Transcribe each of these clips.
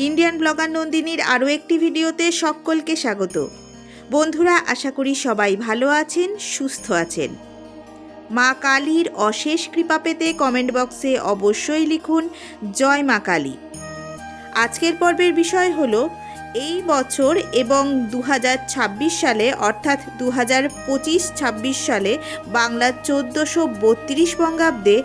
Indian blogger নন্দিনীর আরও একটি ভিডিওতে সকলকে স্বাগত। বন্ধুরা, আশা করি সবাই ভালো আছেন, সুস্থ আছেন। মা কালীর অশেষ কৃপা পেতে কমেন্ট বক্সে অবশ্যই লিখুন জয় মা কালী। আজকের পর্বের বিষয় হলো এই বছর এবং 2026 সালে অর্থাৎ 2025-26 সালে বাংলার 1432 বঙ্গাব্দে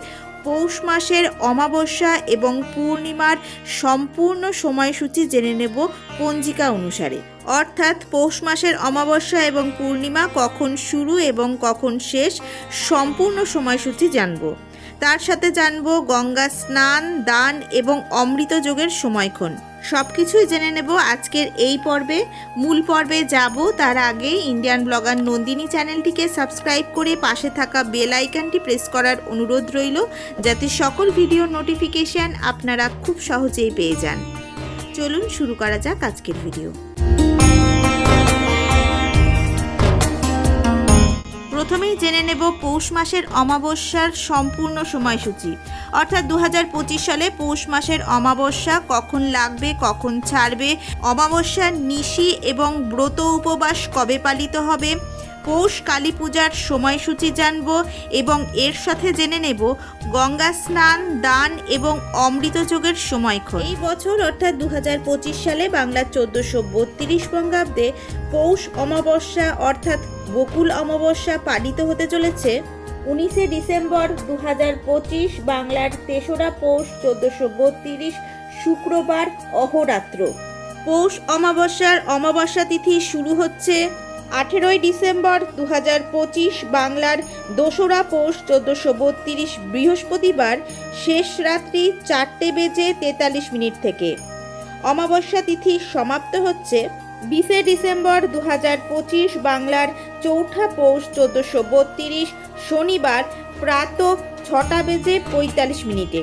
পৌষ মাসের অমাবস্যা এবং পূর্ণিমার সম্পূর্ণ সময়সূচি জেনে নেব পঞ্জিকা অনুসারে। অর্থাৎ পৌষ মাসের অমাবস্যা এবং পূর্ণিমা কখন শুরু এবং কখন শেষ সম্পূর্ণ সময়সূচি জানব। তার সাথে জানব গঙ্গা স্নান, দান এবং অমৃত যোগের সময়ক্ষণ। সব কিছুই জেনে নেব আজকের এই পর্বে। মূল পর্বে যাব তার আগে ইন্ডিয়ান ব্লগার নন্দিনী চ্যানেলটিকে সাবস্ক্রাইব করে পাশে থাকা বেল আইকনটি প্রেস করার অনুরোধ রইল, যাতে সকল ভিডিও নোটিফিকেশান আপনারা খুব সহজেই পেয়ে যান। চলুন শুরু করা যাক আজকের ভিডিও। প্রথমেই জেনে নেব পৌষ মাসের অমাবস্যার সম্পূর্ণ সময়সূচি। অর্থাৎ 2025 সালে পৌষ মাসের অমাবস্যা কখন লাগবে, কখন ছাড়বে, অমাবস্যার নিশি এবং ব্রত উপবাস কবে পালিত হবে, পৌষ কালী পূজার সময়সূচি জানব এবং এর সাথে জেনে নেব গঙ্গা স্নান, দান এবং অমৃত যোগের সময়ক্ষণ। এই বছর অর্থাৎ 2025 সালে বাংলার 1432 বঙ্গাব্দে পৌষ অমাবস্যা অর্থাৎ বকুল অমাবস্যা পালিত হতে চলেছে 19শে ডিসেম্বর 2025, বাংলার 3রা পৌষ 1432 শুক্রবার অহোরাত্র। পৌষ অমাবস্যার অমাবস্যা তিথি শুরু হচ্ছে 18ই ডিসেম্বর 2025, বাংলার 2রা পৌষ 1432 বৃহস্পতিবার শেষ রাত্রি 4:43 থেকে। অমাবস্যা তিথি সমাপ্ত হচ্ছে 20শে ডিসেম্বর 2025, বাংলার 4ঠা পৌষ 1432 শনিবার প্রাতঃ 6:45।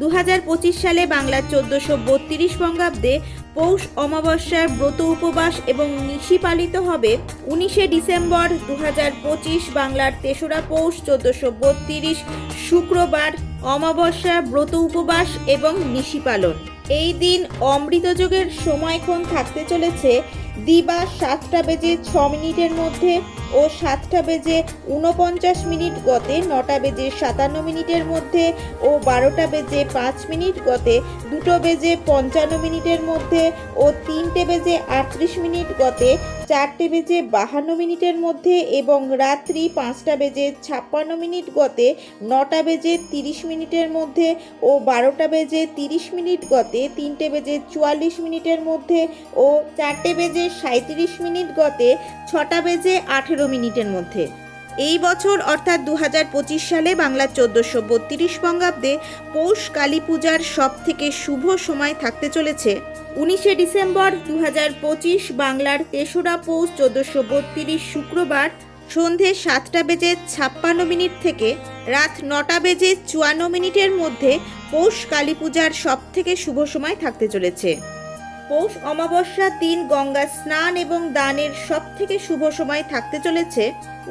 2025 সালে বাংলার 1432 বঙ্গাব্দে পৌষ অমাবস্যার ব্রত উপবাস এবং নিশি পালিত হবে 19শে ডিসেম্বর 2025, বাংলার 3রা পৌষ 1432 শুক্রবার অমাবস্যা ব্রত উপবাস এবং নিশি পালন। এই দিন অমৃত যোগের সময়ক্ষণ থাকতে চলেছে দিবা 7:06 মধ্যে ও 7:49 গতে, 9:57 মধ্যে ও 12:05 গতে, 2:55 মধ্যে ও 3:38 গতে, 4:52 মধ্যে এবং রাত্রি 5:56 গতে, 9:30 মধ্যে ও 12:30 গতে, 3:44 মধ্যে ও 4:37 গতে, 6:18 মধ্যে। এই বছর অর্থাৎ 2025 সালে বাংলার 1432 বঙ্গাব্দে পৌষ কালী পূজার সব থেকে শুভ সময় থাকতে চলেছে 19শে ডিসেম্বর 2025, বাংলার 3রা পৌষ 1432 শুক্রবার সন্ধে 7:56 থেকে রাত 9:54 মধ্যে পৌষ কালী পূজার সব থেকে শুভ সময় থাকতে চলেছে। পৌষ অমাবস্যার দিন গঙ্গা স্নান এবং দানের সব থেকে শুভ সময় থাকতে চলেছে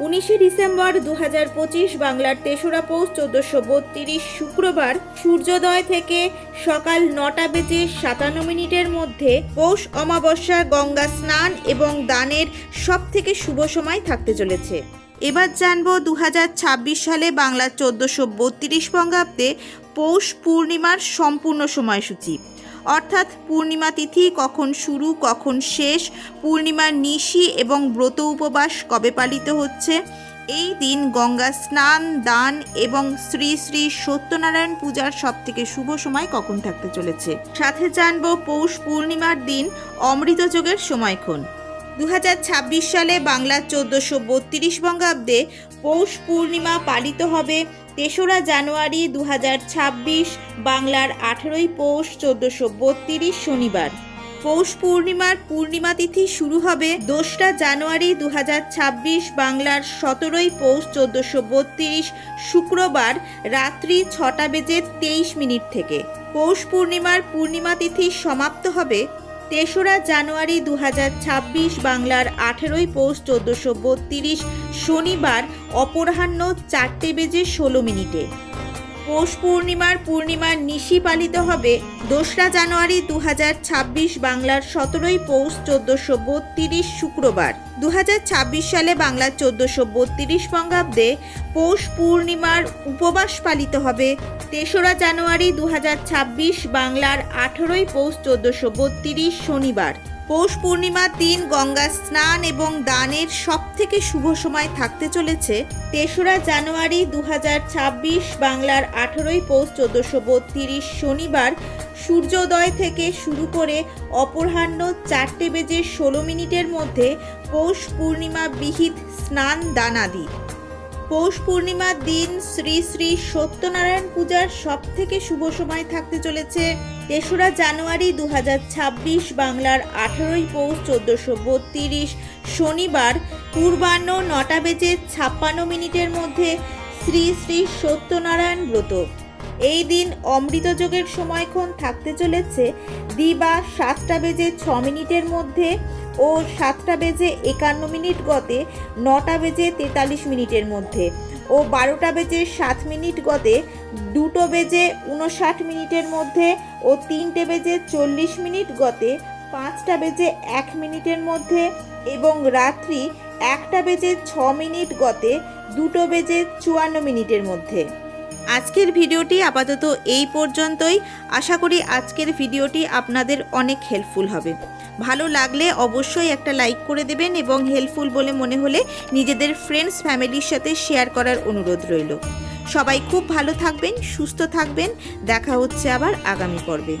19শে ডিসেম্বর 2025, বাংলার 3রা পৌষ 1432 শুক্রবার সূর্যোদয় থেকে সকাল 9:57 মধ্যে। পৌষ অমাবস্যা গঙ্গা স্নান এবং দানের সব থেকে শুভ সময় থাকতে চলেছে। এবার জানব 2026 সালে বাংলার 1432 বঙ্গাব্দে পৌষ পূর্ণিমার সম্পূর্ণ সময়সূচি। অর্থাৎ পূর্ণিমা তিথি কখন শুরু, কখন শেষ, পূর্ণিমার নিশি এবং ব্রত উপবাস কবে পালিত হচ্ছে, এই দিন গঙ্গা স্নান, দান এবং শ্রী শ্রী সত্যনারায়ণ পূজার সব থেকে শুভ সময় কখন থাকতে চলেছে। সাথে জানব পৌষ পূর্ণিমার দিন অমৃত যোগের সময়ক্ষণ। 2026 সালে বাংলার 1432 বঙ্গাব্দে পৌষ পূর্ণিমা পালিত হবে 3রা জানুয়ারি 2026, বাংলার 18ই পৌষ 1432 শনিবার। পৌষ পূর্ণিমার পূর্ণিমা তিথি শুরু হবে 2রা জানুয়ারি 2026, বাংলার 17ই পৌষ 1432 শুক্রবার রাত্রি 6:23 থেকে। পৌষ পূর্ণিমার পূর্ণিমা তিথি সমাপ্ত হবে 3রা জানুয়ারি 2026, বাংলার 18ই পৌষ 1432 শনিবার অপরাহ্ন 4:16। পৌষ পূর্ণিমার নিশি পালিত হবে 2রা জানুয়ারি 2026 বাংলার 17ই পৌষ 1432 শুক্রবার। 2026 সালে বাংলার 1432 বঙ্গাব্দে পৌষ পূর্ণিমার উপবাস পালিত হবে 3রা জানুয়ারি 2026 বাংলার 18ই পৌষ 1432 শনিবার। পৌষ পূর্ণিমার দিন গঙ্গা স্নান এবং দানের সবথেকে শুভ সময় থাকতে চলেছে 3রা জানুয়ারি 2026 বাংলার 18ই পৌষ 1432 শনিবার সূর্যোদয় থেকে শুরু করে অপরাহ্ন 4:16 মধ্যে পৌষ পূর্ণিমা বিহিত স্নান দানাদি। পৌষ পূর্ণিমার দিন শ্রী শ্রী সত্যনারায়ণ পূজার সবথেকে শুভ সময় থাকতে চলেছে 3রা জানুয়ারি 2026 বাংলার 18ই পৌষ 1432 শনিবার পূর্বাহ্ন 9:56 মধ্যে শ্রী শ্রী সত্যনারায়ণ ব্রত। এই দিন অমৃতযোগের সময়ক্ষণ থাকতে চলেছে দিবা 7:06 মধ্যে ও 7:51 গতে 9:43 মধ্যে ও 12:07 গতে 2:59 মধ্যে ও 3:40 গতে 5:01 মধ্যে এবং রাত্রি 1:06 গতে 2:54 মধ্যে। আজকের ভিডিওটি আপাতত এই পর্যন্তই। আশা করি আজকের ভিডিওটি আপনাদের অনেক হেল্পফুল হবে। ভালো লাগলে অবশ্যই একটা লাইক করে দেবেন এবং হেল্পফুল বলে মনে হলে নিজেদের ফ্রেন্ডস ফ্যামিলির সাথে শেয়ার করার অনুরোধ রইল। সবাই খুব ভালো থাকবেন, সুস্থ থাকবেন। দেখা হচ্ছে আবার আগামী পর্বে।